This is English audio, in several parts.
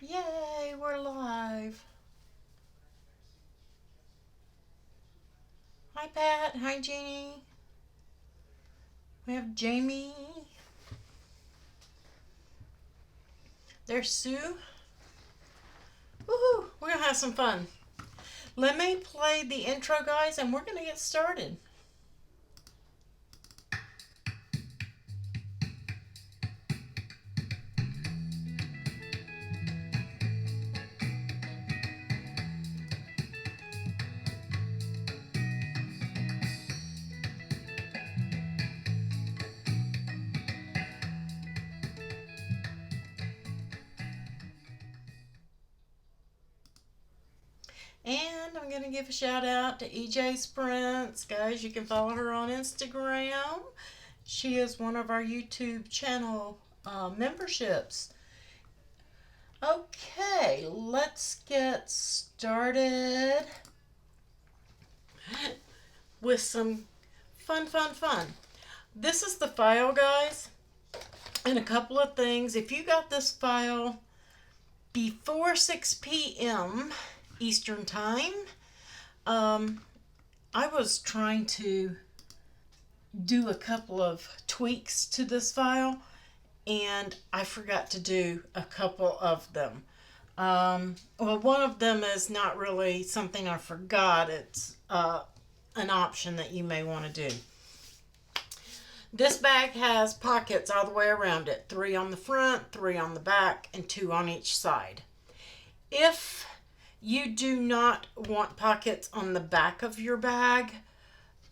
Yay, we're live. Hi, Pat. Hi, Jeannie. We have Jamie. There's Sue. Woohoo! We're going to have some fun. Let me play the intro, guys, and we're going to get started. And I'm going to give a shout out to EJ Sprints. Guys, you can follow her on Instagram. She is one of our YouTube channel memberships. Okay, let's get started with some fun. This is the file, guys, and a couple of things. If you got this file before 6 p.m. Eastern Time, I was trying to do a couple of tweaks to this file, and I forgot to do a couple of them. Well, one of them is not really something I forgot. It's an option that you may want to do. This bag has pockets all the way around it. 3 on the front, 3 on the back, and 2 on each side. If you do not want pockets on the back of your bag,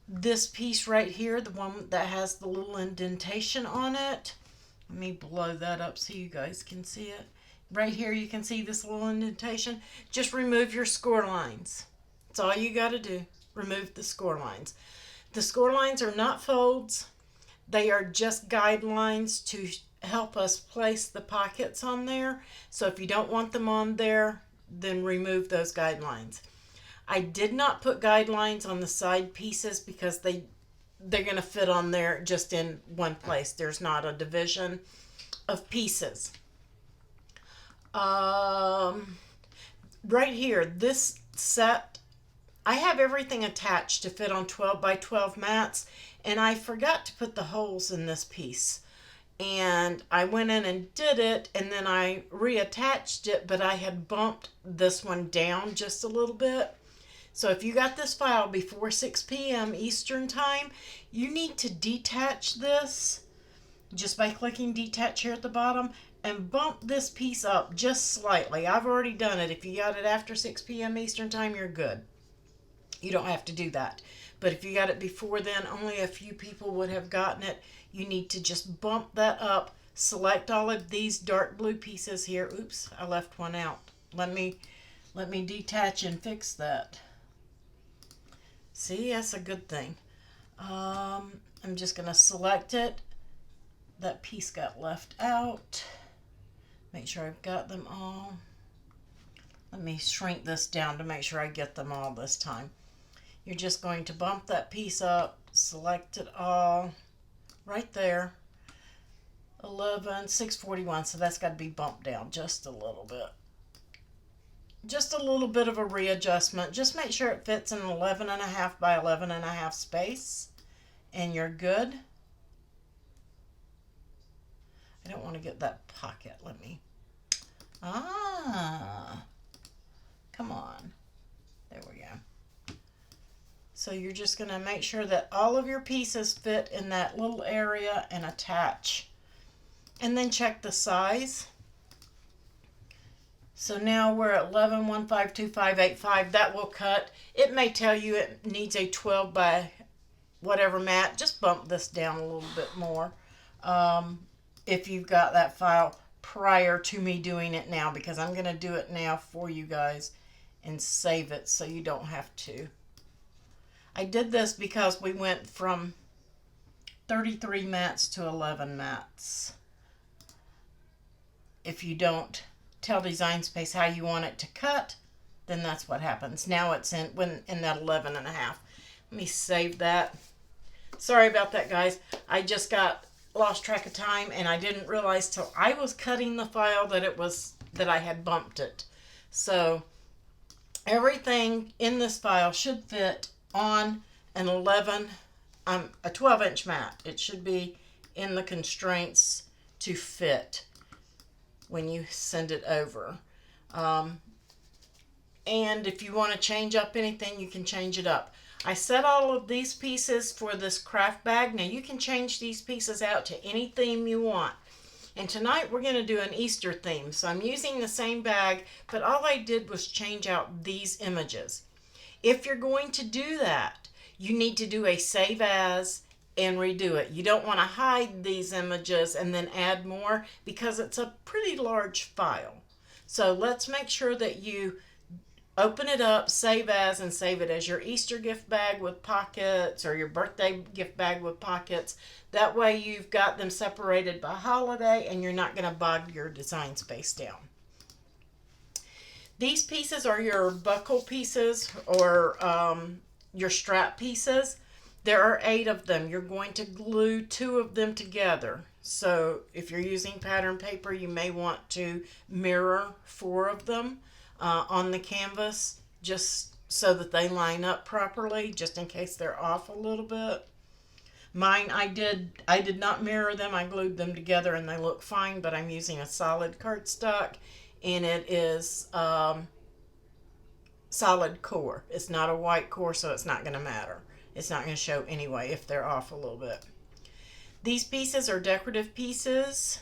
this piece right here, the one that has the little indentation on it, let me blow that up so you guys can see it. Right here you can see this little indentation. Just remove your score lines. That's all you got to do. Remove the score lines. The score lines are not folds. They are just guidelines to help us place the pockets on there. So if you don't want them on there, then remove those guidelines. I did not put guidelines on the side pieces because they're going to fit on there just in one place. There's not a division of pieces. Right here, this set, I have everything attached to fit on 12 by 12 mats, and I forgot to put the holes in this piece. And I went in and did it, and then I reattached it, but I had bumped this one down just a little bit. So if you got this file before 6 p.m. Eastern Time, you need to detach this just by clicking detach here at the bottom and bump this piece up just slightly. I've already done it. If you got it after 6 p.m. Eastern Time, you're good. You don't have to do that. But if you got it before then, only a few people would have gotten it. You need to just bump that up. Select all of these dark blue pieces here. Oops, I left one out. Let me detach and fix that. See, that's a good thing. I'm just going to select it. That piece got left out. Make sure I've got them all. Let me shrink this down to make sure I get them all this time. You're just going to bump that piece up, select it all, right there. 641, so that's got to be bumped down just a little bit. Just a little bit of a readjustment. Just make sure it fits in 11.5 by 11.5 space, and you're good. I don't want to get that pocket. Let me. Come on. There we go. So you're just going to make sure that all of your pieces fit in that little area and attach. And then check the size. So now we're at 11.152585. That will cut. It may tell you it needs a 12 by whatever mat. Just bump this down a little bit more. If you've got that file prior to me doing it now, because I'm going to do it now for you guys and save it so you don't have to. I did this because we went from 33 mats to 11 mats. If you don't tell Design Space how you want it to cut, then that's what happens. Now it's in that 11.5. Let me save that. Sorry about that, guys. I just lost track of time, and I didn't realize till I was cutting the file that it was that I had bumped it. So everything in this file should fit on an 12-inch mat. It should be in the constraints to fit when you send it over. And if you want to change up anything, you can change it up. I set all of these pieces for this craft bag. Now you can change these pieces out to any theme you want. And tonight we're going to do an Easter theme. So I'm using the same bag, but all I did was change out these images. If you're going to do that, you need to do a save as and redo it. You don't want to hide these images and then add more because it's a pretty large file. So let's make sure that you open it up, save as, and save it as your Easter gift bag with pockets or your birthday gift bag with pockets. That way you've got them separated by holiday and you're not going to bog your design space down. These pieces are your buckle pieces or your strap pieces. There are 8 of them. You're going to glue 2 of them together. So if you're using pattern paper, you may want to mirror 4 of them on the canvas just so that they line up properly, just in case they're off a little bit. Mine, I did not mirror them. I glued them together and they look fine, but I'm using a solid cardstock and it is solid core. It's not a white core, so it's not going to matter. It's not going to show anyway if they're off a little bit. These pieces are decorative pieces.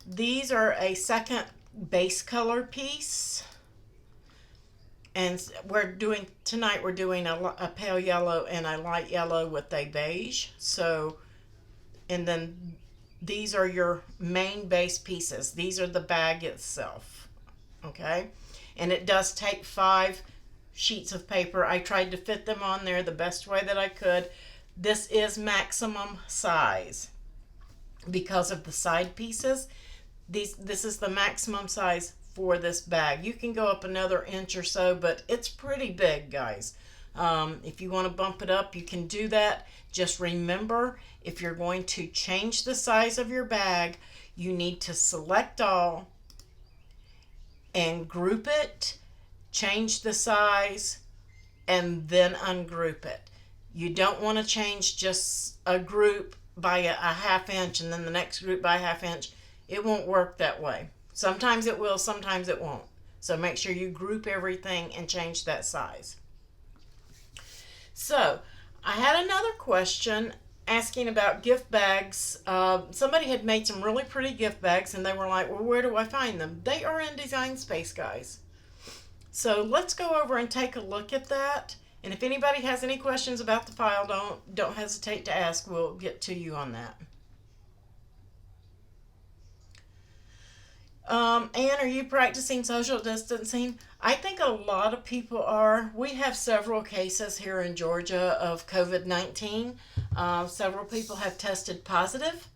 These are a second base color piece, and tonight we're doing a pale yellow and a light yellow with a beige. So, and then these are your main base pieces. These are the bag itself, okay? And it does take 5 sheets of paper. I tried to fit them on there the best way that I could. This is maximum size because of the side pieces. This is the maximum size for this bag. You can go up another inch or so, but it's pretty big, guys. If you want to bump it up, you can do that. Just remember, if you're going to change the size of your bag, you need to select all and group it, change the size, and then ungroup it. You don't want to change just a group by a half inch and then the next group by a half inch. It won't work that way. Sometimes it will, sometimes it won't. So make sure you group everything and change that size. So I had another question asking about gift bags. Somebody had made some really pretty gift bags and they were like, well, where do I find them? They are in Design Space, guys. So let's go over and take a look at that. And if anybody has any questions about the file, don't hesitate to ask. We'll get to you on that. Anne, are you practicing social distancing? I think a lot of people are. We have several cases here in Georgia of COVID-19. Several people have tested positive.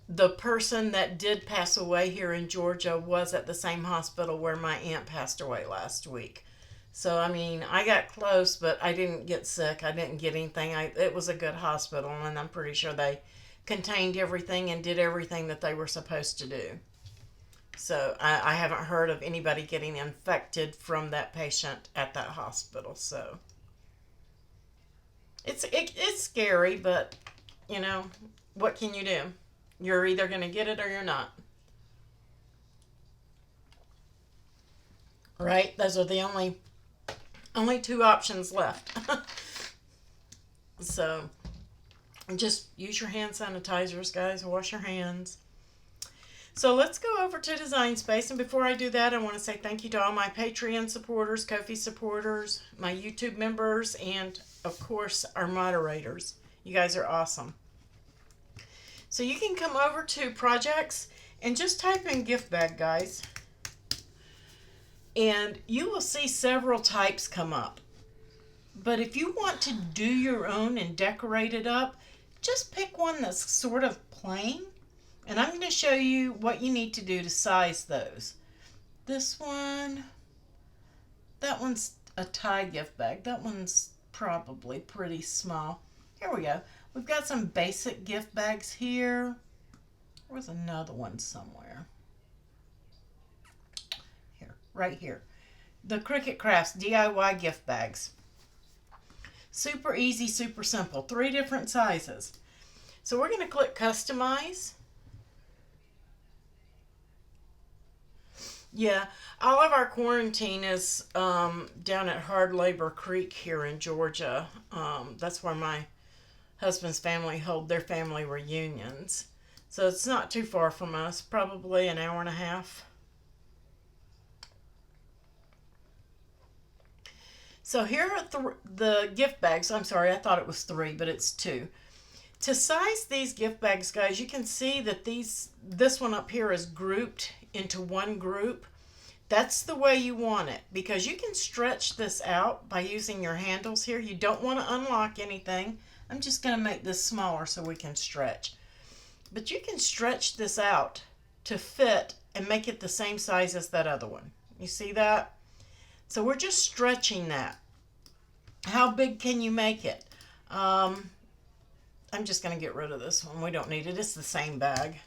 The person that did pass away here in Georgia was at the same hospital where my aunt passed away last week. So, I got close, but I didn't get sick. I didn't get anything. It was a good hospital, and I'm pretty sure they contained everything and did everything that they were supposed to do. So, I haven't heard of anybody getting infected from that patient at that hospital. So, it's scary, but, what can you do? You're either going to get it or you're not. Right? Those are the only 2 options left. So, just use your hand sanitizers, guys. Wash your hands. So let's go over to Design Space. And before I do that, I want to say thank you to all my Patreon supporters, Ko-fi supporters, my YouTube members, and, of course, our moderators. You guys are awesome. So you can come over to Projects and just type in gift bag, guys. And you will see several types come up. But if you want to do your own and decorate it up, just pick one that's sort of plain. And I'm going to show you what you need to do to size those. This one, that one's a tie gift bag. That one's probably pretty small. Here we go. We've got some basic gift bags here. There's another one somewhere. Here, right here. The Cricut Crafts DIY gift bags. Super easy, super simple. 3 different sizes. So we're going to click Customize. Yeah, all of our quarantine is down at Hard Labor Creek here in Georgia. That's where my husband's family hold their family reunions. So it's not too far from us, probably an hour and a half. So here are the gift bags. I'm sorry, I thought it was 3, but it's 2. To size these gift bags, guys, you can see that this one up here is grouped into one group. That's the way you want it, because you can stretch this out by using your handles here. You don't want to unlock anything. I'm just going to make this smaller so we can stretch. But you can stretch this out to fit and make it the same size as that other one. You see that? So we're just stretching that. How big can you make it? I'm just going to get rid of this one. We don't need it. It's the same bag.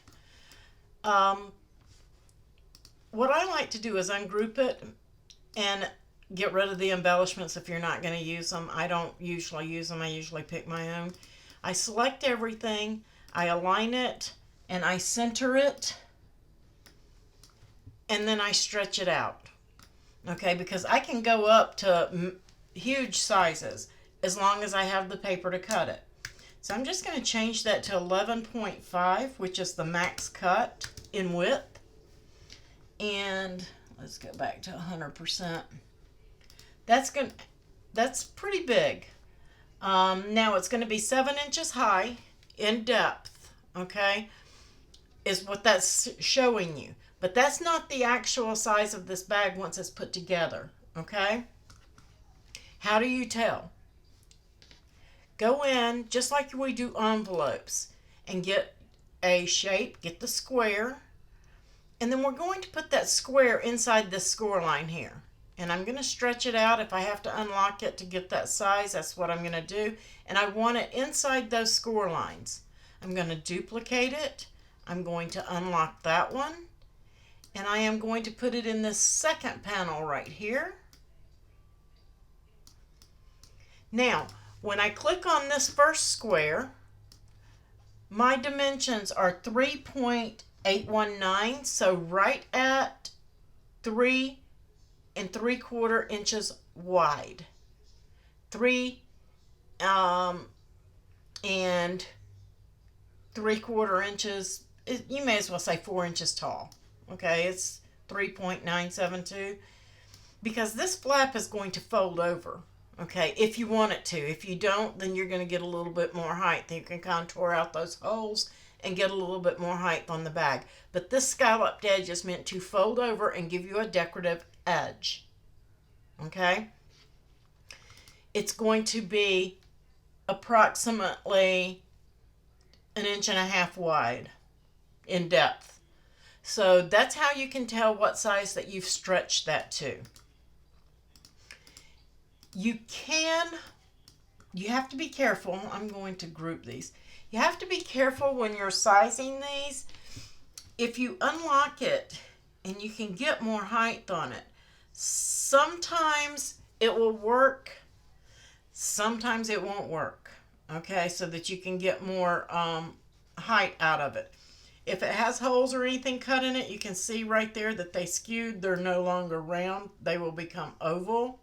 What I like to do is ungroup it and get rid of the embellishments if you're not going to use them. I don't usually use them. I usually pick my own. I select everything. I align it and I center it. And then I stretch it out. Okay, because I can go up to huge sizes as long as I have the paper to cut it. So I'm just going to change that to 11.5, which is the max cut in width. And let's go back to 100%. That's pretty big. Now it's going to be 7 inches high in depth, okay, is what that's showing you. But that's not the actual size of this bag once it's put together, okay? How do you tell? Go in, just like we do envelopes, and get a shape, get the square, and then we're going to put that square inside this score line here. And I'm going to stretch it out. If I have to unlock it to get that size, that's what I'm going to do. And I want it inside those score lines. I'm going to duplicate it. I'm going to unlock that one. And I am going to put it in this second panel right here. Now, when I click on this first square, my dimensions are 3.819, so right at 3 3/4 inches wide. 3 and 3/4 inches, you may as well say 4 inches tall. Okay, it's 3.972 because this flap is going to fold over. Okay, if you want it to. If you don't, then you're going to get a little bit more height. You can contour out those holes and get a little bit more height on the bag. But this scalloped edge is meant to fold over and give you a decorative edge. Okay? It's going to be approximately 1.5 inches wide in depth. So that's how you can tell what size that you've stretched that to. You have to be careful. I'm going to group these. You have to be careful when you're sizing these. If you unlock it and you can get more height on it, sometimes it will work, sometimes it won't work. Okay, so that you can get more height out of it. If it has holes or anything cut in it, you can see right there that they skewed. They're no longer round. They will become oval.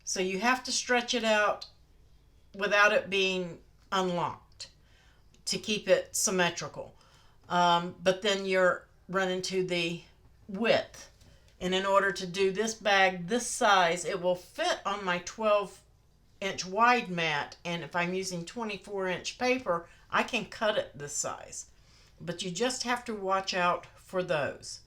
So you have to stretch it out without it being unlocked to keep it symmetrical. But then you're running to the width. And in order to do this bag this size, it will fit on my 12-inch wide mat. And if I'm using 24-inch paper, I can cut it this size. But you just have to watch out for those.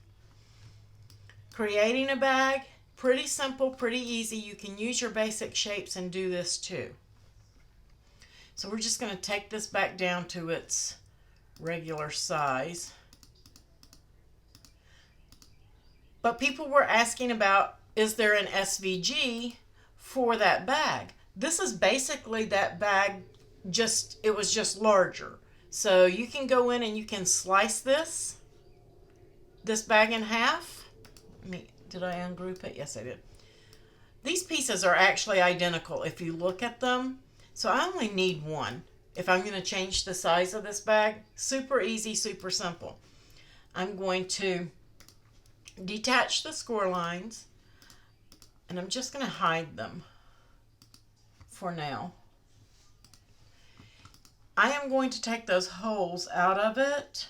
Creating a bag, pretty simple, pretty easy. You can use your basic shapes and do this too. So we're just going to take this back down to its regular size. But people were asking about, is there an SVG for that bag? This is basically that bag it was just larger. So you can go in and you can slice this bag in half. Did I ungroup it? Yes, I did. These pieces are actually identical if you look at them. So I only need one. If I'm going to change the size of this bag, super easy, super simple. I'm going to detach the score lines and I'm just going to hide them for now. I am going to take those holes out of it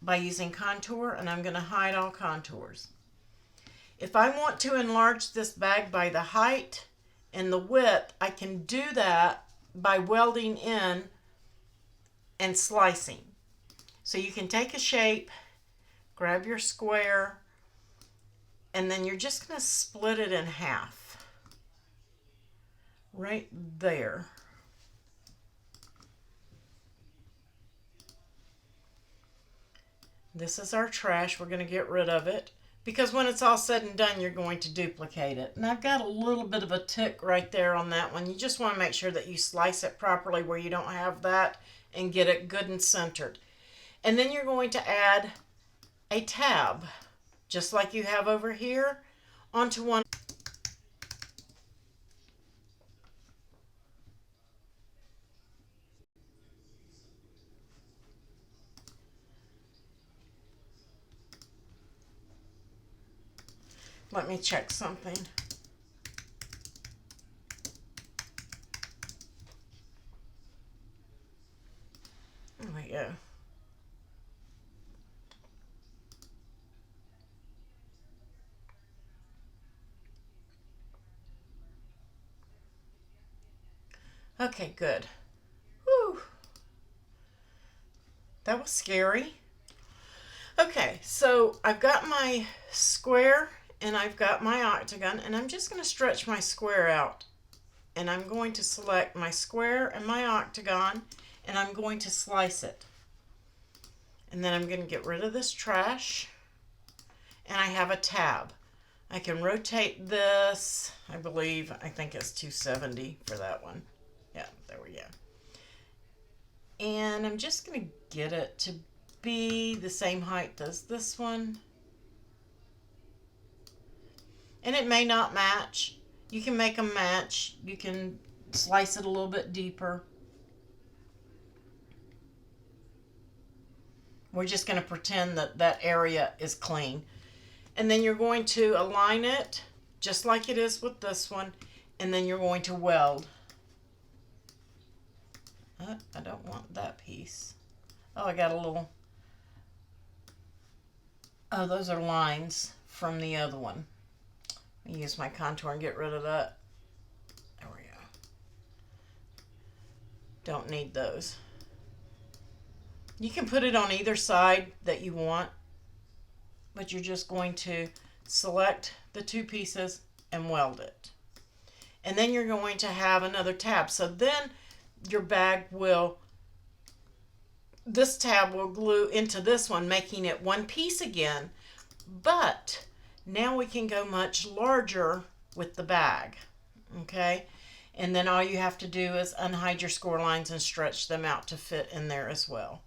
by using contour, and I'm going to hide all contours. If I want to enlarge this bag by the height and the width, I can do that by welding in and slicing. So you can take a shape, grab your square, and then you're just going to split it in half. Right there. This is our trash. We're going to get rid of it because when it's all said and done, you're going to duplicate it. And I've got a little bit of a tick right there on that one. You just want to make sure that you slice it properly where you don't have that and get it good and centered. And then you're going to add a tab, just like you have over here, onto one. Let me check something. There we go. Okay, good. Whew. That was scary. Okay, so I've got my square and I've got my octagon, and I'm just going to stretch my square out. And I'm going to select my square and my octagon, and I'm going to slice it. And then I'm going to get rid of this trash, and I have a tab. I can rotate this, I think it's 270 for that one. Yeah, there we go. And I'm just going to get it to be the same height as this one. And it may not match. You can make them match. You can slice it a little bit deeper. We're just going to pretend that that area is clean. And then you're going to align it just like it is with this one. And then you're going to weld. I don't want that piece. Oh, I got a little... Oh, those are lines from the other one. Let me use my contour and get rid of that. There we go. Don't need those. You can put it on either side that you want, but you're just going to select the two pieces and weld it. And then you're going to have another tab. So then your bag will, this tab will glue into this one, making it one piece again. But now we can go much larger with the bag, okay? And then all you have to do is unhide your score lines and stretch them out to fit in there as well.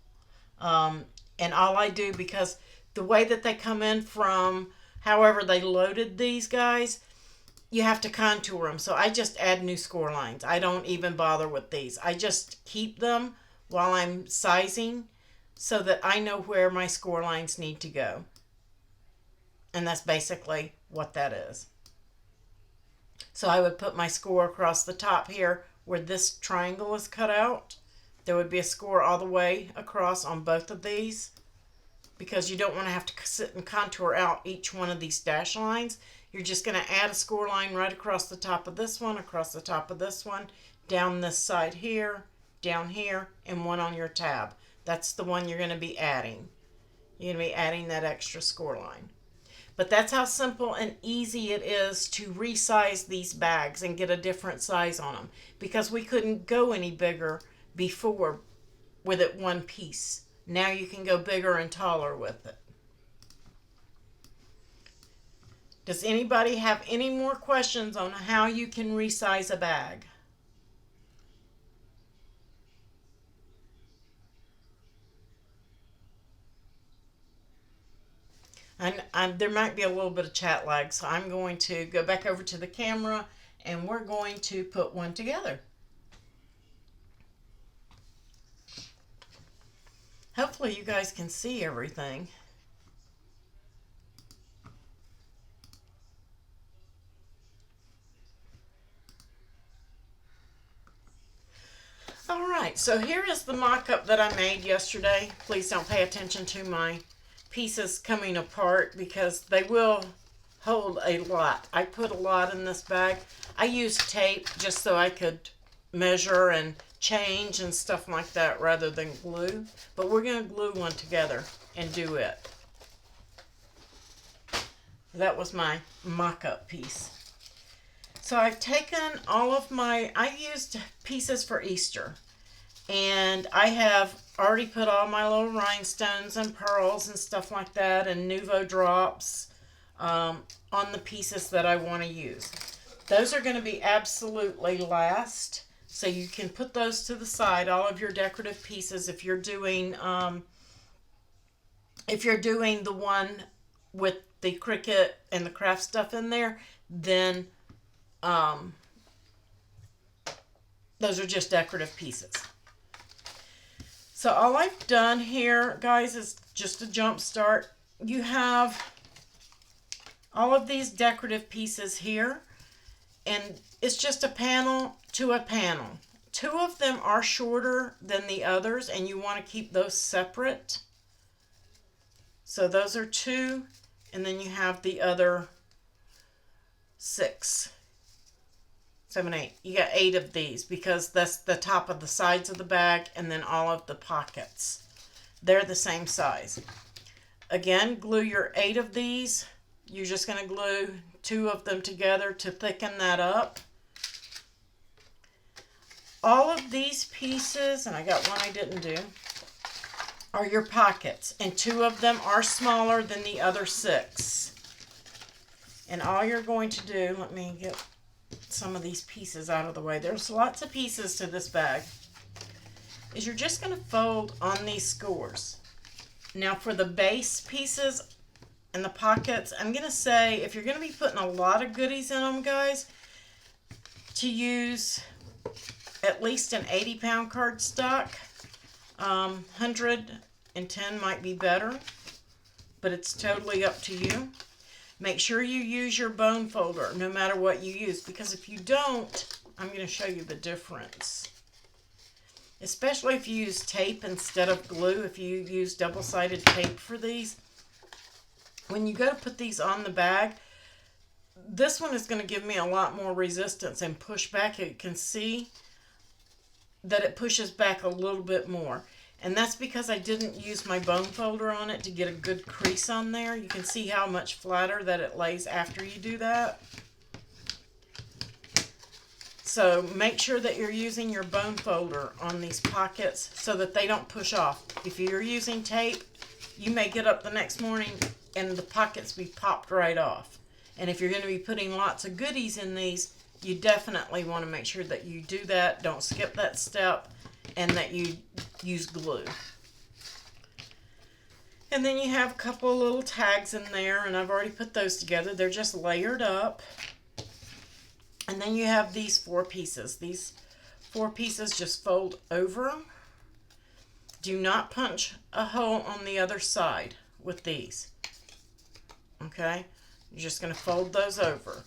And all I do, because the way that they come in from however they loaded these guys, you have to contour them. So I just add new score lines. I don't even bother with these. I just keep them while I'm sizing so that I know where my score lines need to go. And that's basically what that is. So I would put my score across the top here where this triangle is cut out. There would be a score all the way across on both of these, because you don't want to have to sit and contour out each one of these dash lines. You're just going to add a score line right across the top of this one, across the top of this one, down this side here, down here, and one on your tab. That's the one you're going to be adding. You're going to be adding that extra score line. But that's how simple and easy it is to resize these bags and get a different size on them, because we couldn't go any bigger before with it one piece. Now you can go bigger and taller with it. Does anybody have any more questions on how you can resize a bag? And there might be a little bit of chat lag, so I'm going to go back over to the camera and we're going to put one together. Hopefully you guys can see everything. Alright, so here is the mock-up that I made yesterday. Please don't pay attention to my pieces coming apart because they will hold a lot. I put a lot in this bag. I used tape just so I could measure and change and stuff like that rather than glue. But we're going to glue one together and do it. That was my mock-up piece. So I've taken all of I used pieces for Easter. And I have already put all my little rhinestones and pearls and stuff like that and Nouveau drops on the pieces that I want to use. Those are going to be absolutely last. So you can put those to the side, all of your decorative pieces. If you're doing the one with the Cricut and the craft stuff in there, then those are just decorative pieces. So all I've done here, guys, is just a jump start. You have all of these decorative pieces here, and it's just a panel to a panel. Two of them are shorter than the others, and you want to keep those separate. So those are 2, and then you have the other 6, 7, 8. You got 8 of these because that's the top of the sides of the bag and then all of the pockets. They're the same size. Again, glue your 8 of these. You're just going to glue 2 of them together to thicken that up. All of these pieces, and I got one I didn't do, are your pockets. And 2 of them are smaller than the other 6. And all you're going to do, let me get some of these pieces out of the way. There's lots of pieces to this bag. Is you're just going to fold on these scores. Now for the base pieces and the pockets, I'm going to say if you're going to be putting a lot of goodies in them, guys, to use at least an 80-pound cardstock. 110 might be better, but it's totally up to you. Make sure you use your bone folder no matter what you use, because if you don't, I'm going to show you the difference. Especially if you use tape instead of glue, if you use double-sided tape for these. When you go to put these on the bag, this one is going to give me a lot more resistance and push back. You can see that it pushes back a little bit more. And that's because I didn't use my bone folder on it to get a good crease on there. You can see how much flatter that it lays after you do that. So make sure that you're using your bone folder on these pockets so that they don't push off. If you're using tape, you may get up the next morning and the pockets be popped right off. And if you're going to be putting lots of goodies in these, you definitely want to make sure that you do that. Don't skip that step, and that you use glue. And then you have a couple of little tags in there, and I've already put those together. They're just layered up. And then you have these 4 pieces. These 4 pieces just fold over. Do not punch a hole on the other side with these. Okay? You're just going to fold those over.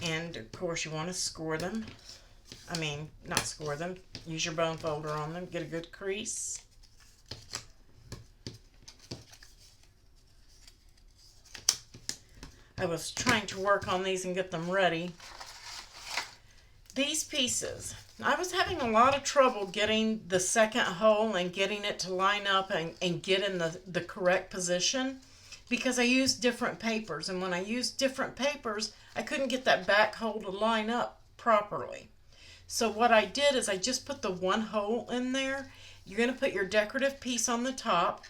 And of course you want to score them. I mean, not score them. Use your bone folder on them. Get a good crease. I was trying to work on these and get them ready. These pieces, I was having a lot of trouble getting the second hole and getting it to line up and get in the correct position because I used different papers. And when I used different papers, I couldn't get that back hole to line up properly. So what I did is I just put the one hole in there. You're going to put your decorative piece on the top.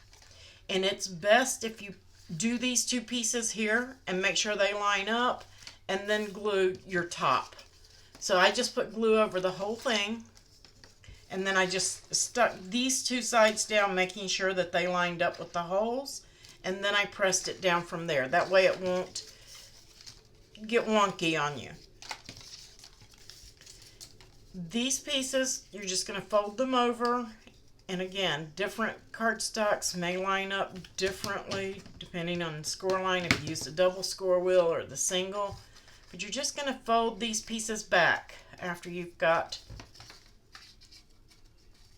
And it's best if you do these 2 pieces here and make sure they line up and then glue your top. So I just put glue over the whole thing. And then I just stuck these 2 sides down, making sure that they lined up with the holes. and then I pressed it down from there. That way it won't get wonky on you. These pieces, you're just going to fold them over, and again, different cardstocks may line up differently depending on the score line, if you use the double score wheel or the single. But you're just going to fold these pieces back after you've got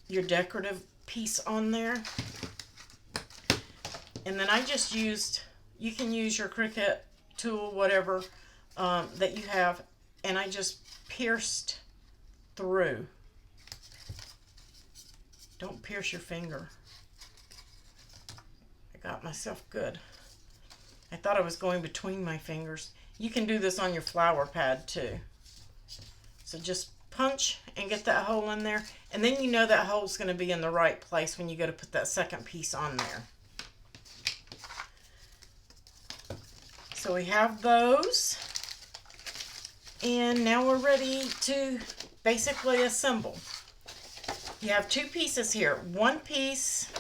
your decorative piece on there. And then I just used, you can use your Cricut tool, whatever that you have, and I just pierced through. Don't pierce your finger. I got myself good. I thought I was going between my fingers. You can do this on your flower pad too. So just punch and get that hole in there, and then you know that hole's going to be in the right place when you go to put that second piece on there. So we have those, and now we're ready to basically assemble. You have two pieces here. One piece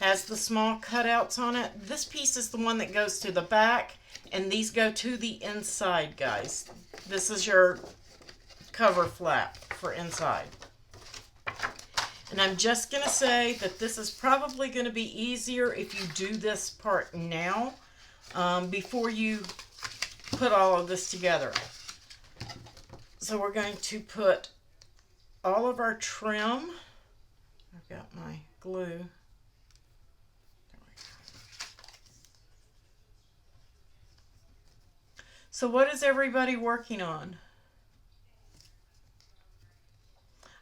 has the small cutouts on it. This piece is the one that goes to the back, and these go to the inside, guys. This is your cover flap for inside. And I'm just going to say that this is probably going to be easier if you do this part now, before you put all of this together. So we're going to put all of our trim. I've got my glue. There we go. So what is everybody working on?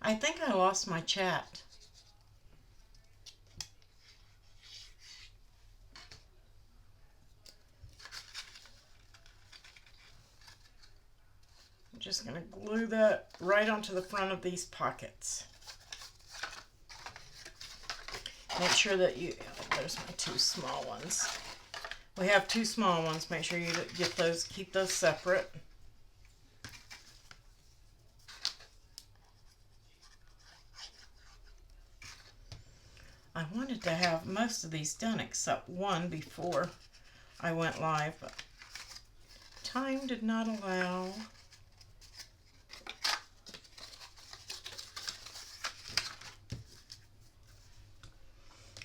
I think I lost my chat. I'm just going to glue that right onto the front of these pockets. Make sure that you, there's my two small ones. We have two small ones. Make sure you get those, keep those separate. I wanted to have most of these done except one before I went live, but time did not allow.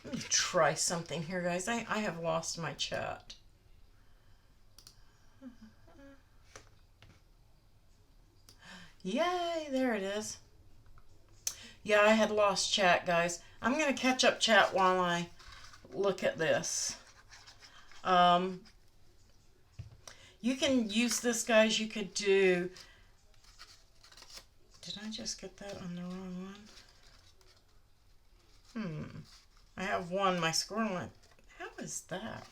Let me try something here, guys. I have lost my chat. Yay, there it is. Yeah, I had lost chat, guys. I'm going to catch up chat while I look at this. You can use this, guys. You could do... Did I just get that on the wrong one? I have one, my score line. How is that?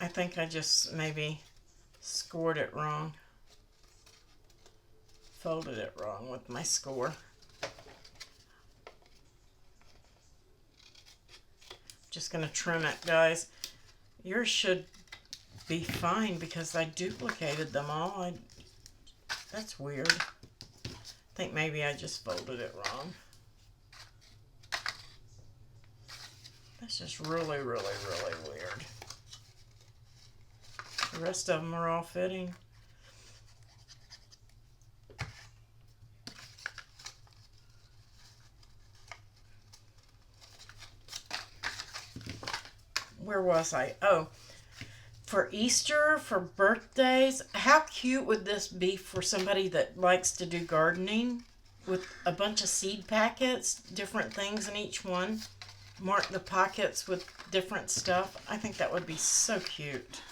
I think I just maybe scored it wrong. Folded it wrong with my score. Just going to trim it, guys. Yours should be fine because I duplicated them all. That's weird. I think maybe I just folded it wrong. That's just really, really, really weird. The rest of them are all fitting. Where was I? Oh, for Easter, for birthdays, how cute would this be for somebody that likes to do gardening with a bunch of seed packets, different things in each one? Mark the pockets with different stuff. I think that would be so cute.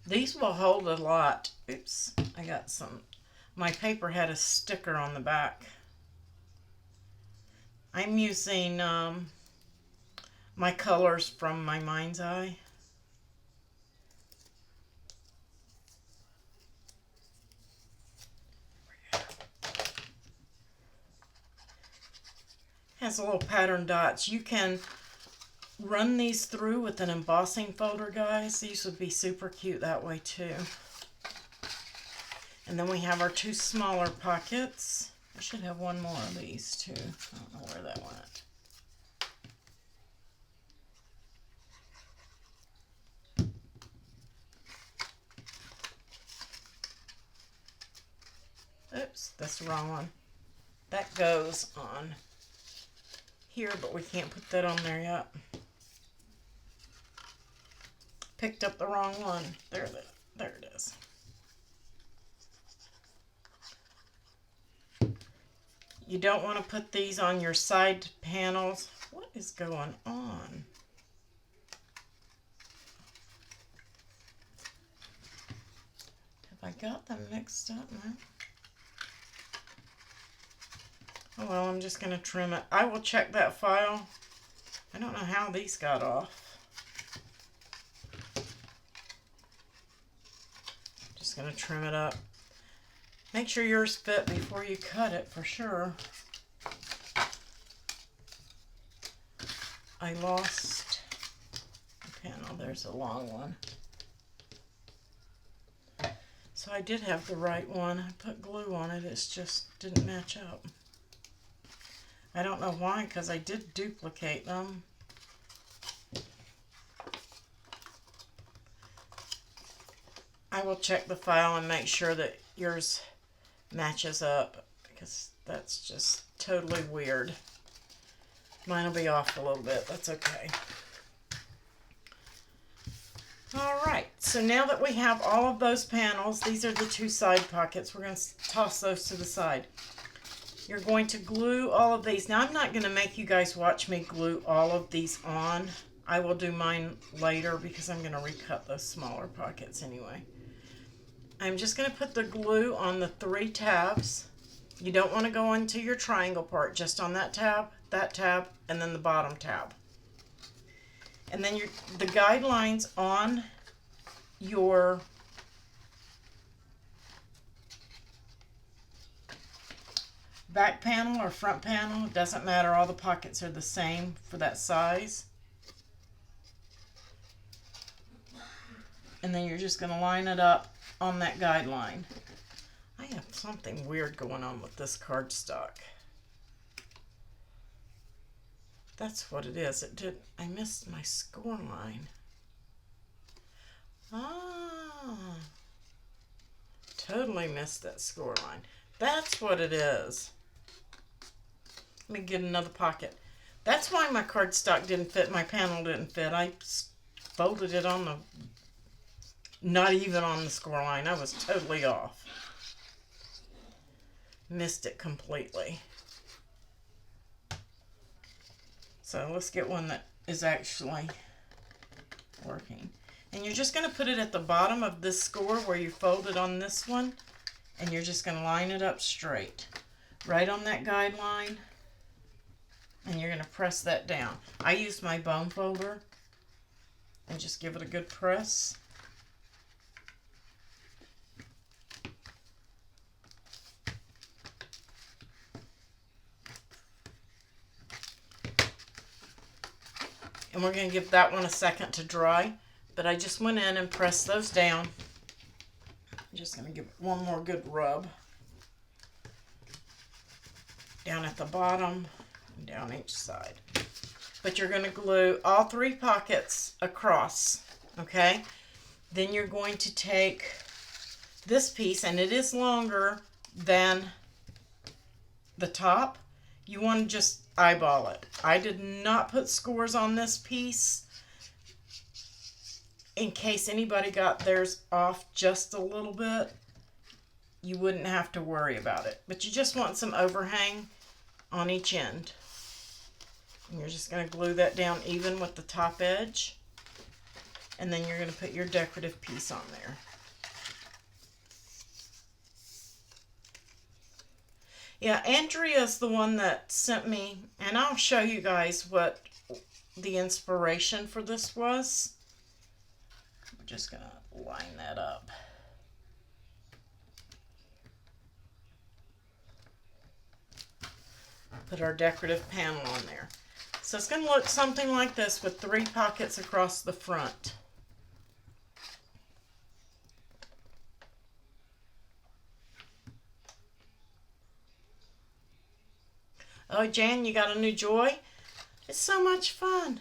These will hold a lot. Oops, I got some. My paper had a sticker on the back. I'm using my colors from my mind's eye. Has a little pattern dots. You can run these through with an embossing folder, guys. These would be super cute that way too. And then we have our two smaller pockets. I should have one more of these too. I don't know where that went. Oops, that's the wrong one. That goes on here, but we can't put that on there yet. Picked up the wrong one. There it is. You don't want to put these on your side panels. What is going on? Have I got them mixed up? No? Oh well, I'm just going to trim it. I will check that file. I don't know how these got off. Just going to trim it up. Make sure yours fit before you cut it for sure. I lost a panel. There's a long one. So I did have the right one. I put glue on it. It just didn't match up. I don't know why, because I did duplicate them. I will check the file and make sure that yours matches up, because that's just totally weird. Mine will be off a little bit. That's okay. Alright, so now that we have all of those panels, these are the two side pockets. We're going to toss those to the side. You're going to glue all of these. Now, I'm not going to make you guys watch me glue all of these on. I will do mine later because I'm going to recut those smaller pockets anyway. I'm just going to put the glue on the 3 tabs. You don't want to go into your triangle part, just on that tab, and then the bottom tab. And then the guidelines on your back panel or front panel, it doesn't matter, all the pockets are the same for that size. And then you're just going to line it up on that guideline. I have something weird going on with this cardstock. That's what it is. I missed my score line. Ah, totally missed that score line. That's what it is. Let me get another pocket. That's why my cardstock didn't fit, my panel didn't fit. I folded it on the, not even on the score line. I was totally off. Missed it completely. So let's get one that is actually working. And you're just going to put it at the bottom of this score where you folded on this one. And you're just going to line it up straight. Right on that guideline. And you're going to press that down. I used my bone folder. And just give it a good press. And we're going to give that one a second to dry. But I just went in and pressed those down. I'm just going to give it one more good rub. Down at the bottom and down each side. But you're going to glue all 3 pockets across. Okay? Then you're going to take this piece, and it is longer than the top. You want to just eyeball it. I did not put scores on this piece in case anybody got theirs off just a little bit. You wouldn't have to worry about it. But you just want some overhang on each end. And you're just going to glue that down even with the top edge. And then you're going to put your decorative piece on there. Yeah, Andrea's the one that sent me, and I'll show you guys what the inspiration for this was. We're just going to line that up. Put our decorative panel on there. So it's going to look something like this with 3 pockets across the front. Oh, Jan, you got a new joy? It's so much fun.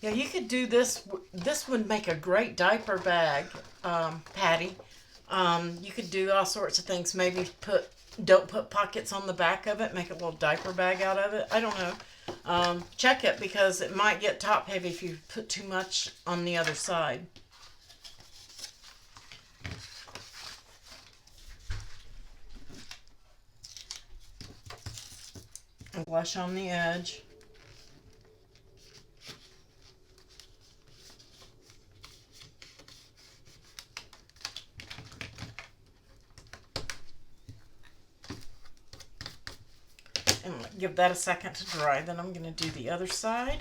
Yeah, you could do this. This would make a great diaper bag, Patty. You could do all sorts of things. Maybe don't put pockets on the back of it. Make a little diaper bag out of it. I don't know. Check it because it might get top heavy if you put too much on the other side. And blush on the edge. And give that a second to dry. Then I'm going to do the other side.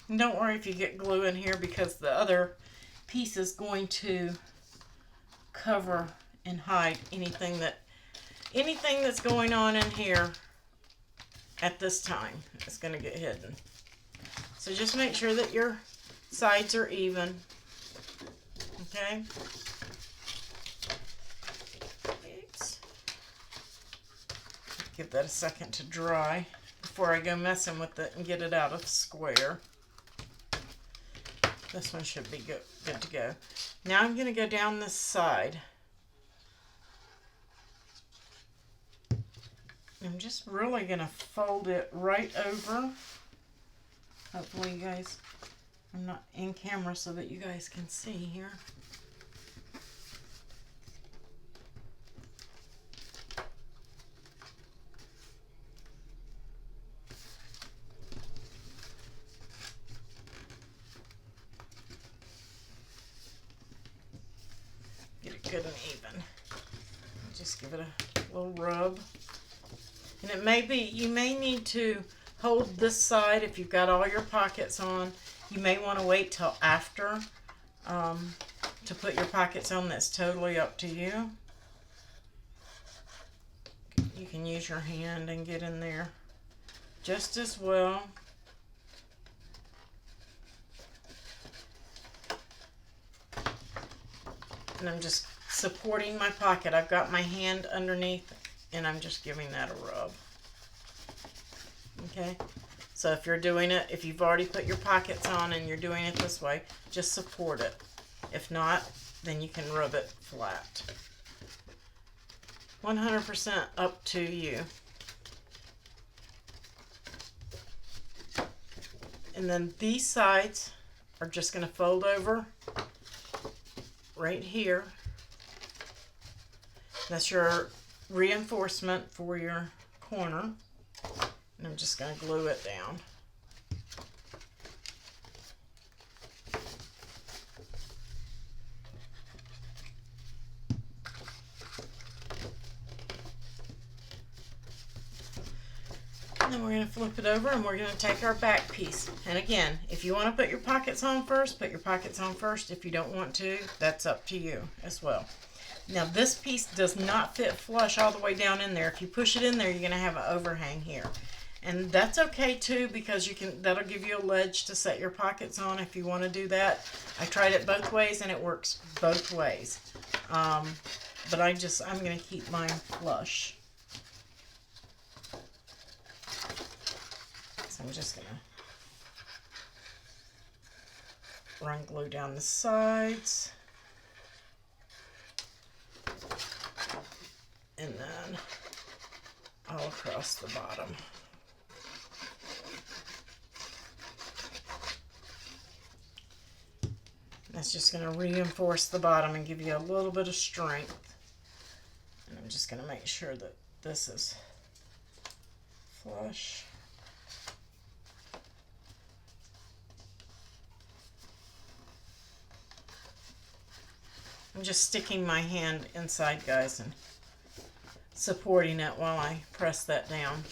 And don't worry if you get glue in here because the other piece is going to cover and hide anything that's going on in here at this time. It's going to get hidden. So just make sure that your sides are even. Okay? Oops. Give that a second to dry before I go messing with it and get it out of the square. This one should be good to go. Now I'm going to go down this side. I'm just really going to fold it right over. Hopefully you guys, I'm not in camera so that you guys can see here. Get it good and even. Just give it a little rub. And it may be, you may need to hold this side if you've got all your pockets on. You may want to wait till after to put your pockets on. That's totally up to you. You can use your hand and get in there just as well. And I'm just supporting my pocket. I've got my hand underneath and I'm just giving that a rub. Okay, so if you're doing it, if you've already put your pockets on and you're doing it this way, just support it. If not, then you can rub it flat. 100% up to you. And then these sides are just going to fold over right here. That's your reinforcement for your corner. And I'm just going to glue it down. And then we're going to flip it over and we're going to take our back piece. And again, if you want to put your pockets on first, put your pockets on first. If you don't want to, that's up to you as well. Now this piece does not fit flush all the way down in there. If you push it in there, you're going to have an overhang here. And that's okay too, because that'll give you a ledge to set your pockets on if you want to do that. I tried it both ways and it works both ways. But I'm going to keep mine flush. So I'm just going to run glue down the sides. And then all across the bottom. That's just going to reinforce the bottom and give you a little bit of strength. And I'm just going to make sure that this is flush. I'm just sticking my hand inside, guys, and supporting it while I press that down.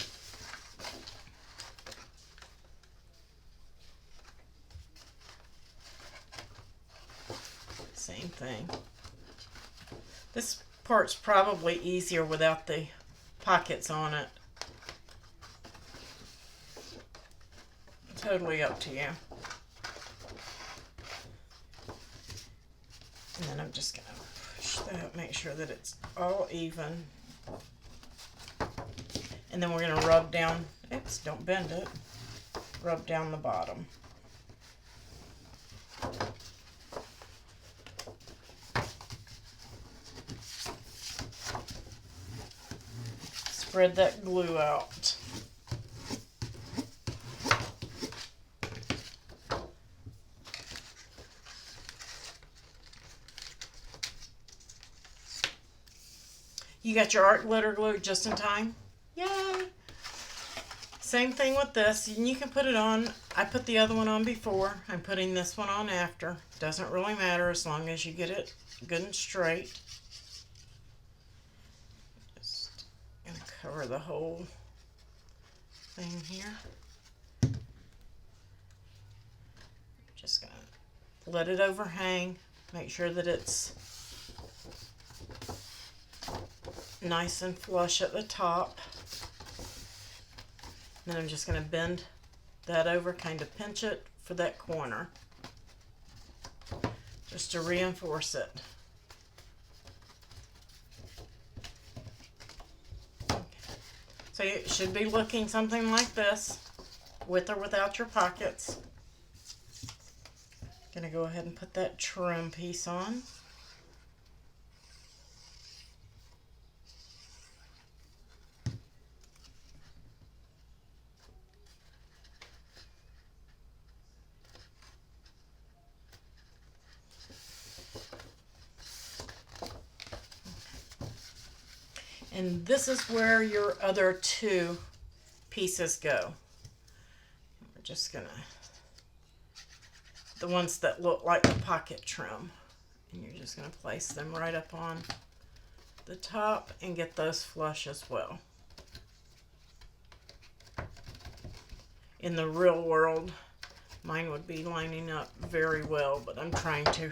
Same thing. This part's probably easier without the pockets on it. Totally up to you. And then I'm just going to push that, make sure that it's all even. And then we're going to rub down, oops, don't bend it, rub down the bottom. Spread that glue out. You got your art glitter glue just in time? Yay! Same thing with this. And you can put it on. I put the other one on before. I'm putting this one on after. Doesn't really matter as long as you get it good and straight. Just gonna cover the whole thing here. Just gonna let it overhang. Make sure that it's nice and flush at the top. Then I'm just going to bend that over, kind of pinch it for that corner, just to reinforce it. Okay. So it should be looking something like this, with or without your pockets. Going to go ahead and put that trim piece on. And this is where your other two pieces go. We're just gonna, the ones that look like the pocket trim. And you're just gonna place them right up on the top and get those flush as well. In the real world, mine would be lining up very well, but I'm trying to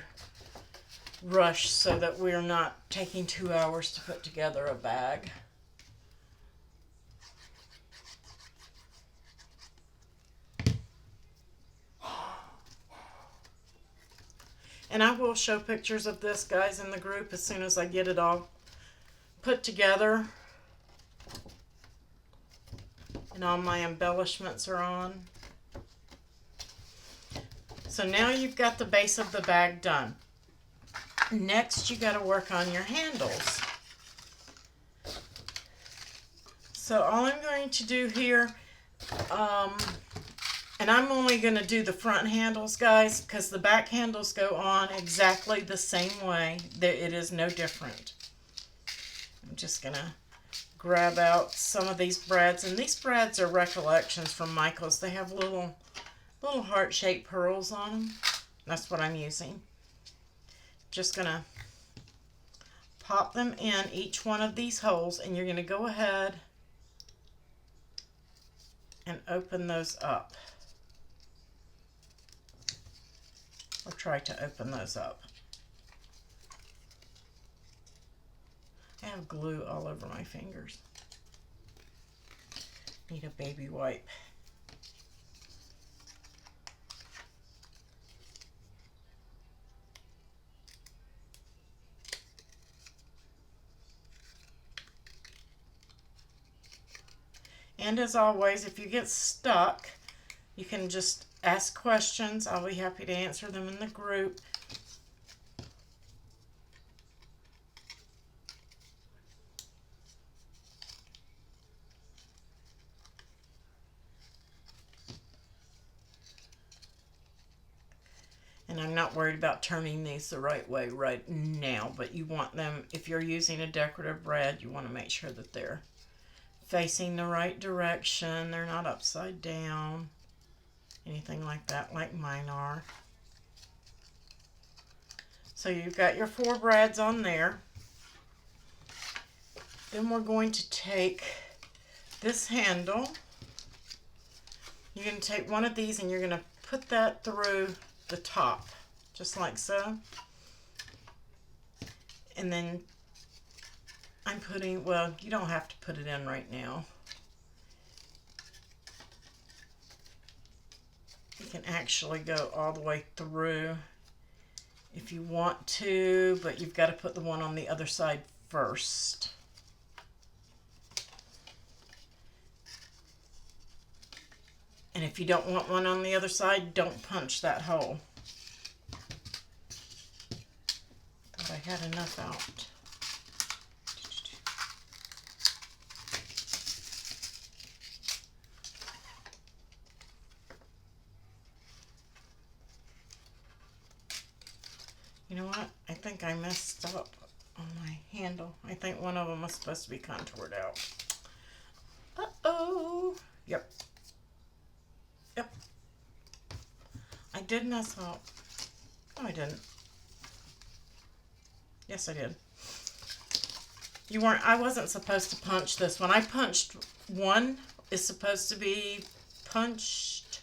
rush so that we're not taking 2 hours to put together a bag. And I will show pictures of this, guys, in the group as soon as I get it all put together and all my embellishments are on. So now you've got the base of the bag done. Next, you got to work on your handles. So all I'm going to do here, and I'm only going to do the front handles, guys, because the back handles go on exactly the same way. It is no different. I'm just going to grab out some of these brads, and these brads are recollections from Michael's. They have little heart-shaped pearls on them. That's what I'm using. Just gonna pop them in each one of these holes, and you're gonna go ahead and open those up, or try to open those up. I have glue all over my fingers. Need a baby wipe. And as always, if you get stuck, you can just ask questions. I'll be happy to answer them in the group. And I'm not worried about turning these the right way right now, but you want them, if you're using a decorative brad, you want to make sure that they're facing the right direction. They're not upside down, anything like that, like mine are. So you've got your 4 brads on there. Then we're going to take this handle. You're going to take one of these and you're going to put that through the top, just like so. And then I'm putting, well, you don't have to put it in right now. You can actually go all the way through if you want to, but you've got to put the one on the other side first. And if you don't want one on the other side, don't punch that hole. Thought I had enough out. You know what? I think I messed up on my handle. I think one of them was supposed to be contoured out. Uh-oh. Yep. Yep. I did mess up. No, I didn't. Yes, I did. I wasn't supposed to punch this one. I punched one. Is supposed to be punched.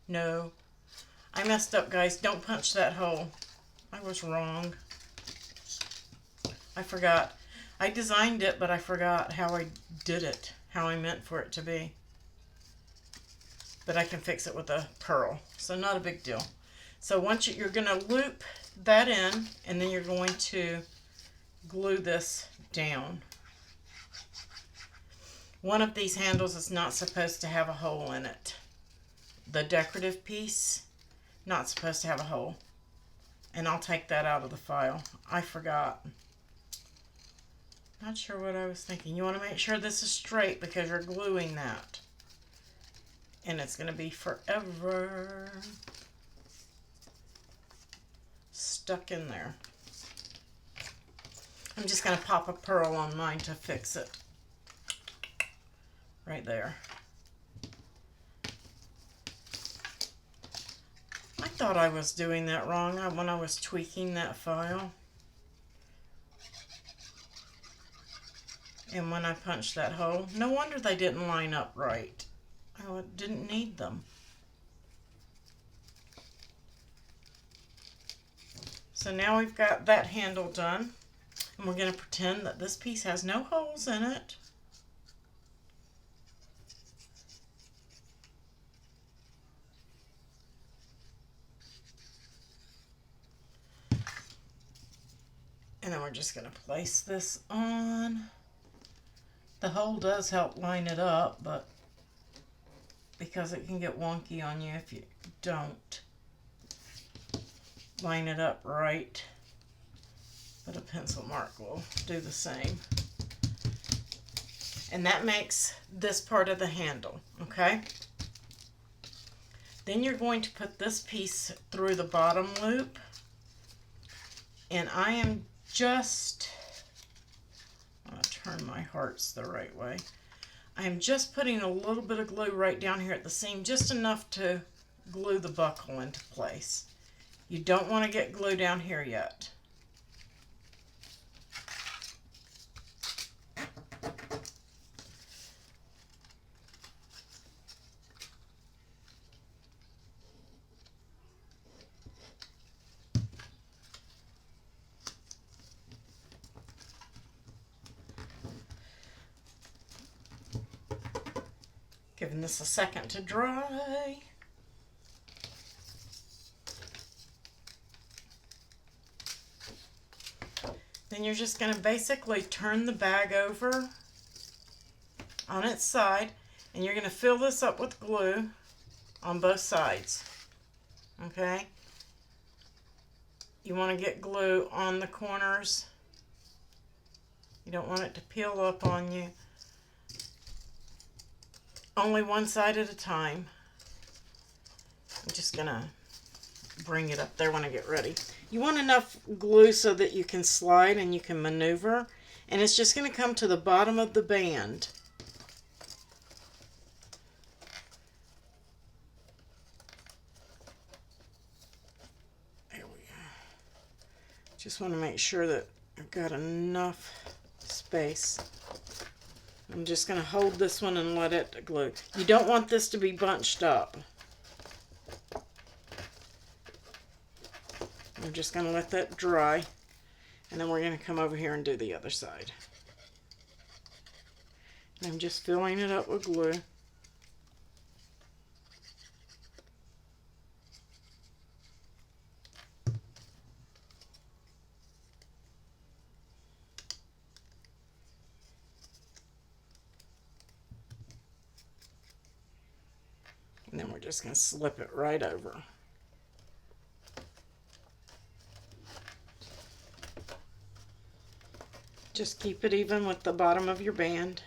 No. I messed up, guys. Don't punch that hole. I was wrong. I forgot. I designed it, but I forgot how I did it. How I meant for it to be. But I can fix it with a pearl. So not a big deal. So once you're going to loop that in, and then you're going to glue this down. One of these handles is not supposed to have a hole in it. The decorative piece, not supposed to have a hole. And I'll take that out of the file. I forgot. Not sure what I was thinking. You want to make sure this is straight because you're gluing that. And it's going to be forever stuck in there. I'm just going to pop a pearl on mine to fix it. Right there. I thought I was doing that wrong when I was tweaking that file. And when I punched that hole, no wonder they didn't line up right. I didn't need them. So now we've got that handle done. And we're going to pretend that this piece has no holes in it. And then we're just going to place this on. The hole does help line it up, but because it can get wonky on you if you don't line it up right. But a pencil mark will do the same. And that makes this part of the handle, okay? Then you're going to put this piece through the bottom loop. And I am just, I'm going to turn my hearts the right way. I am just putting a little bit of glue right down here at the seam, just enough to glue the buckle into place. You don't want to get glue down here yet. Giving this a second to dry. Then you're just going to basically turn the bag over on its side, and you're going to fill this up with glue on both sides. Okay? You want to get glue on the corners. You don't want it to peel up on you. Only one side at a time. I'm just going to bring it up there when I get ready. You want enough glue so that you can slide and you can maneuver. And it's just going to come to the bottom of the band. There we go. Just want to make sure that I've got enough space. I'm just going to hold this one and let it glue. You don't want this to be bunched up. I'm just going to let that dry. And then we're going to come over here and do the other side. And I'm just filling it up with glue. And then we're just going to slip it right over. Just keep it even with the bottom of your band.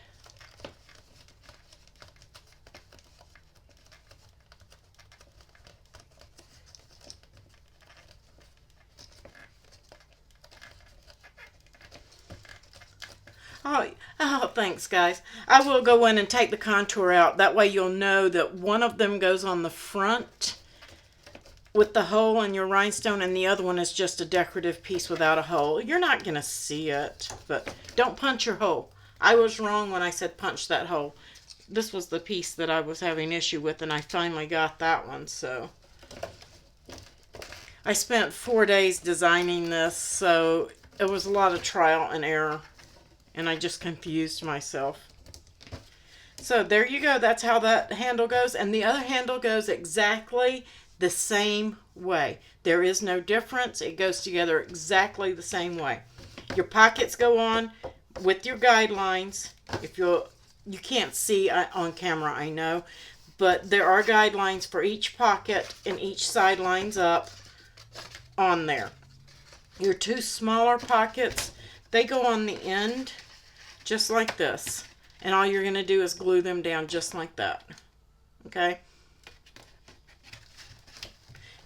Oh, thanks, guys. I will go in and take the contour out. That way you'll know that one of them goes on the front with the hole in your rhinestone, and the other one is just a decorative piece without a hole. You're not going to see it, but don't punch your hole. I was wrong when I said punch that hole. This was the piece that I was having issue with, and I finally got that one, so. I spent 4 days designing this, so it was a lot of trial and error, and I just confused myself. So there you go. That's how that handle goes, and the other handle goes exactly the same way. There is no difference. It goes together exactly the same way. Your pockets go on with your guidelines. If you can't see on camera, I know, but there are guidelines for each pocket, and each side lines up on there. Your two smaller pockets, they go on the end just like this, and all you're going to do is glue them down just like that. Okay?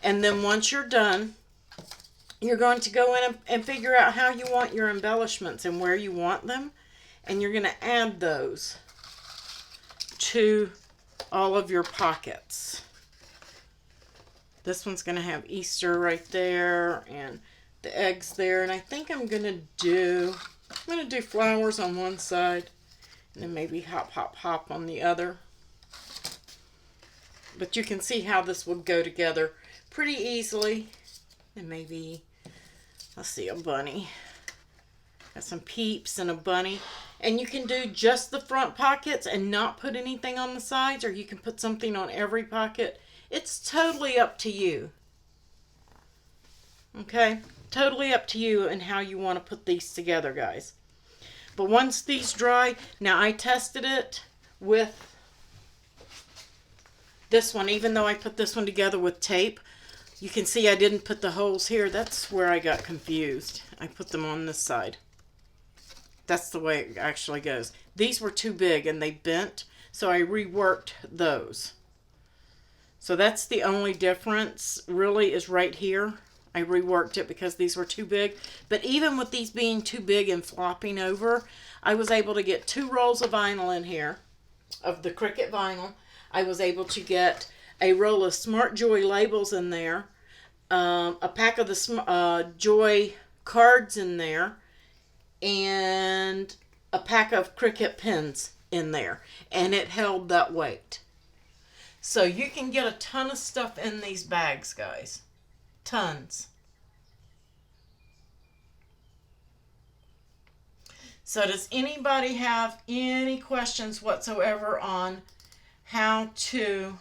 And then once you're done, you're going to go in and figure out how you want your embellishments and where you want them. And you're going to add those to all of your pockets. This one's going to have Easter right there and the eggs there. And I think I'm going to do flowers on one side and then maybe hop, hop, hop on the other. But you can see how this will go together pretty easily. And maybe, let's see, a bunny. Got some peeps and a bunny. And you can do just the front pockets and not put anything on the sides, or you can put something on every pocket. It's totally up to you. Okay? Totally up to you and how you want to put these together, guys. But once these dry, now I tested it with this one, even though I put this one together with tape. You can see I didn't put the holes here. That's where I got confused. I put them on this side. That's the way it actually goes. These were too big and they bent, so I reworked those. So that's the only difference really, is right here. I reworked it because these were too big. But even with these being too big and flopping over, I was able to get 2 rolls of vinyl in here, of the Cricut vinyl. I was able to get a roll of Smart Joy labels in there, a pack of the Joy cards in there, and a pack of Cricut pens in there. And it held that weight. So you can get a ton of stuff in these bags, guys. Tons. So does anybody have any questions whatsoever on how to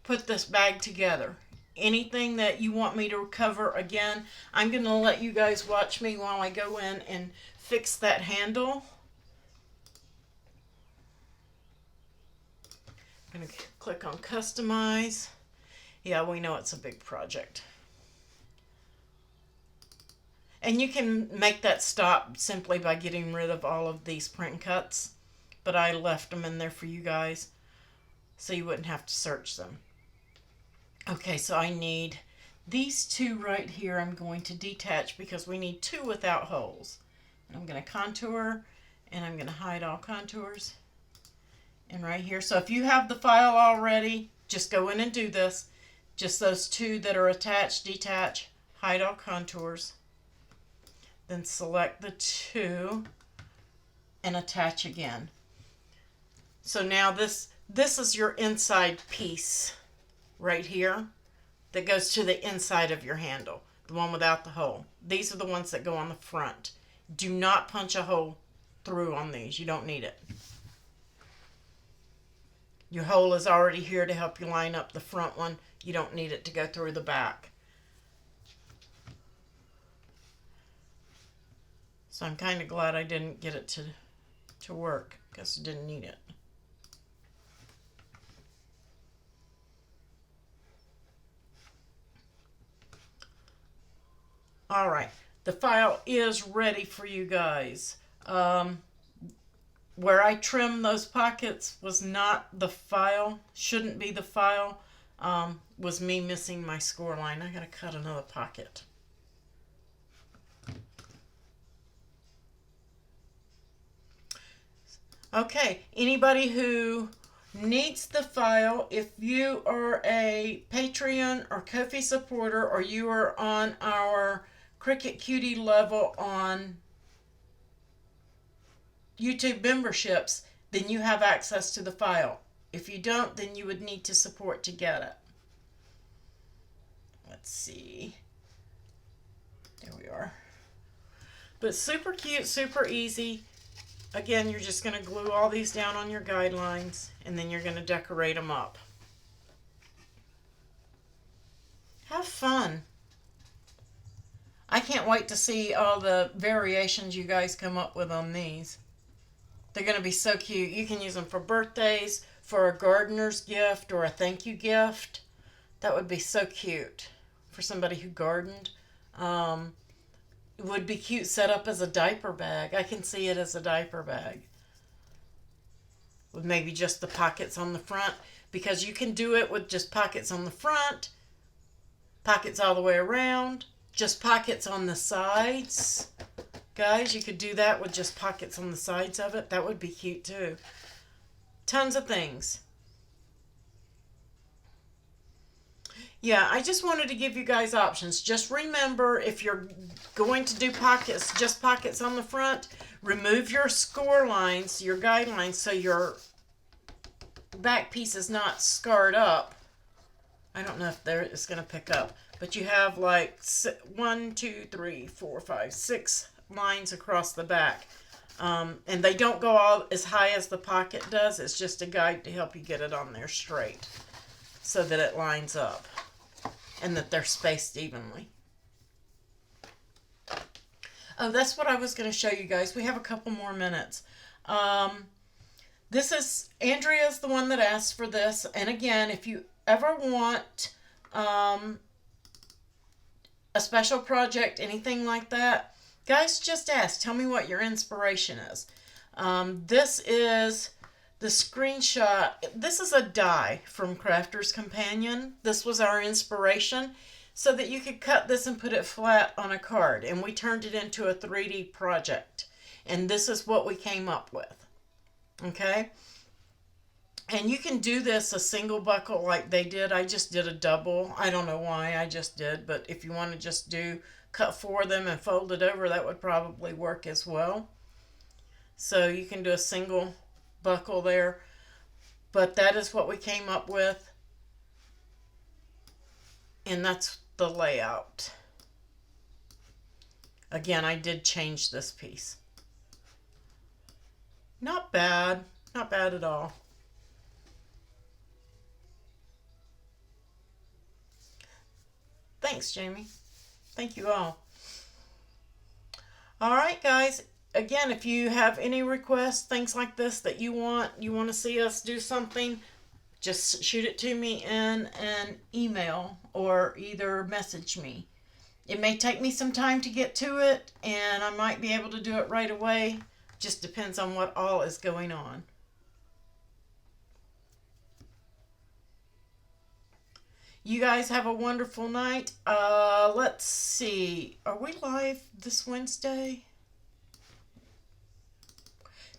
put this bag together? Anything that you want me to cover again? I'm going to let you guys watch me while I go in and fix that handle. I'm going to click on customize. Yeah, we know it's a big project. And you can make that stop simply by getting rid of all of these print cuts. But I left them in there for you guys so you wouldn't have to search them. Okay, so I need these 2 right here. I'm going to detach because we need 2 without holes. And I'm going to contour, and I'm going to hide all contours. And right here. So if you have the file already, just go in and do this. Just those 2 that are attached, detach, hide all contours. Then select the 2 and attach again. So now this is your inside piece right here. that goes to the inside of your handle, the one without the hole. These are the ones that go on the front. Do not punch a hole through on these. You don't need it. Your hole is already here to help you line up the front one. You don't need it to go through the back. So I'm kind of glad I didn't get it to work because I didn't need it. All right, the file is ready for you guys. Where I trimmed those pockets was not the file, shouldn't be the file, was me missing my score line. I gotta cut another pocket. Okay, anybody who needs the file, if you are a Patreon or Ko-fi supporter, or you are on our Cricut Cutie level on YouTube memberships, then you have access to the file. If you don't, then you would need to support to get it. Let's see. There we are. But super cute, super easy. Again, you're just going to glue all these down on your guidelines, and then you're going to decorate them up. Have fun. I can't wait to see all the variations you guys come up with on these. They're going to be so cute. You can use them for birthdays, for a gardener's gift, or a thank you gift. That would be so cute for somebody who gardened. It would be cute set up as a diaper bag. I can see it as a diaper bag. With maybe just the pockets on the front. Because you can do it with just pockets on the front. Pockets all the way around. Just pockets on the sides. Guys, you could do that with just pockets on the sides of it. That would be cute too. Tons of things. Yeah, I just wanted to give you guys options. Just remember, if you're going to do pockets, just pockets on the front, remove your score lines, your guidelines, so your back piece is not scarred up. I don't know if it's going to pick up, but you have like 1, 2, 3, 4, 5, 6 lines across the back. And they don't go all as high as the pocket does. It's just a guide to help you get it on there straight so that it lines up and that they're spaced evenly. Oh, that's what I was going to show you guys. We have a couple more minutes. This is, Andrea's the one that asked for this. And again, if you ever want a special project, anything like that, guys, just ask. Tell me what your inspiration is. This is the screenshot. This is a die from Crafter's Companion. This was our inspiration so that you could cut this and put it flat on a card. And we turned it into a 3D project. And this is what we came up with. Okay? And you can do this a single buckle like they did. I just did a double. I don't know why I just did. But if you want to just cut 4 of them and fold it over, that would probably work as well. So you can do a single buckle there. But that is what we came up with. And that's the layout. Again, I did change this piece. Not bad. Not bad at all. Thanks, Jamie. Thank you all. All right, guys. Again, if you have any requests, things like this that you want to see us do something, just shoot it to me in an email or either message me. It may take me some time to get to it, and I might be able to do it right away. Just depends on what all is going on. You guys have a wonderful night. Let's see. Are we live this Wednesday?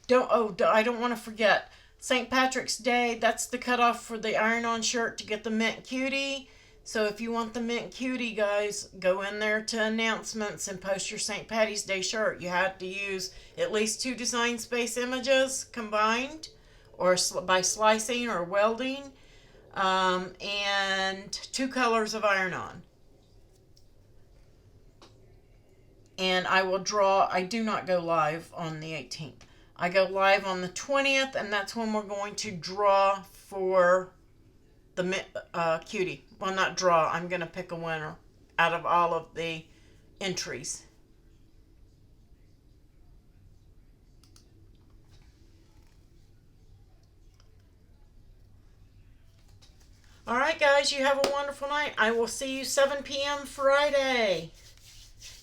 I don't want to forget. St. Patrick's Day, that's the cutoff for the iron-on shirt to get the mint cutie. So if you want the mint cutie, guys, go in there to announcements and post your St. Patty's Day shirt. You have to use at least 2 design space images combined or by slicing or welding. and 2 colors of iron-on. And I will draw. I do not go live on the 18th. I go live on the 20th, and that's when we're going to draw for the cutie. Well, not draw. I'm going to pick a winner out of all of the entries. All right, guys, you have a wonderful night. I will see you 7 p.m. Friday.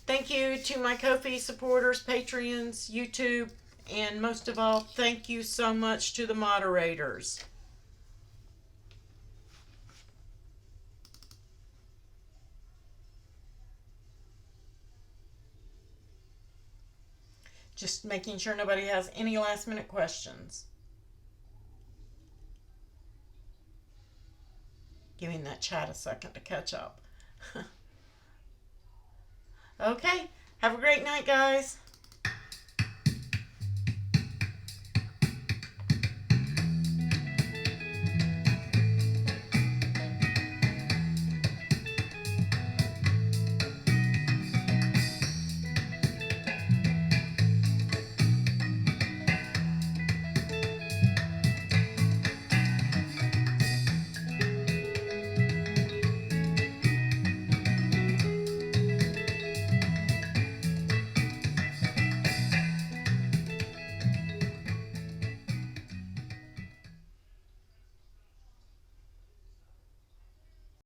Thank you to my Ko-fi supporters, Patreons, YouTube, and most of all, thank you so much to the moderators. Just making sure nobody has any last minute questions. Giving that chat a second to catch up. Okay, have a great night, guys.